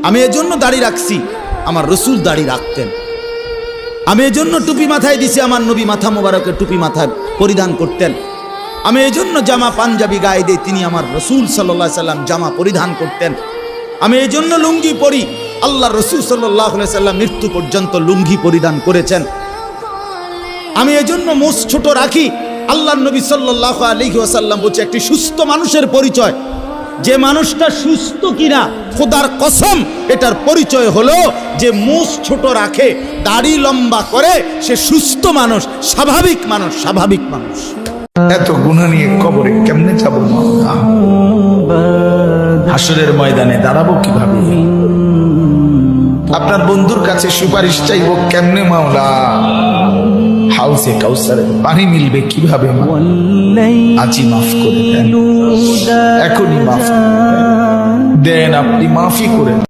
আমি এজন্য দাড়ি রাখছি, আমার রসুল দাড়ি রাখতেন। আমি এজন্য টুপি মাথায় দিছি, আমার নবী মাথা মোবারকের টুপি মাথায় পরিধান করতেন। আমি এজন্য জামা পাঞ্জাবি গায়ে দিই, তিনি আমার রসুল সাল্লাল্লাহু আলাইহি সাল্লাম জামা পরিধান করতেন। আমি এজন্য লুঙ্গি পরি, আল্লাহ রসুল সাল্লাল্লাহু আলাইহি সাল্লাম মৃত্যু পর্যন্ত লুঙ্গি পরিধান করেছেন। আমি এজন্য মুখ ছোট রাখি, আল্লাহ নবী সাল্লাল্লাহু আলাইহি ওয়াসাল্লাম বলছে একটি সুস্থ মানুষের পরিচয়, যে মানুষটা সুস্থ কিনা খোদার কসম এটার পরিচয় হলো যে মুখ ছোট রাখে, দাড়ি লম্বা করে, সে সুস্থ মানুষ, স্বাভাবিক মানুষ, স্বাভাবিক মানুষ। এত গুনাহ নিয়ে কবরে কেমনে যাব? হাসরের ময়দানে দাঁড়াবো কিভাবে? আপনার বন্ধুর কাছে সুপারিশ চাইবো কেমনে মাওলা? হাউসে কাউসারে পানি মিলবে কিভাবে? আজই মাফ করে দেন, এখনই মাফ দেন, আপনি মাফই করেন।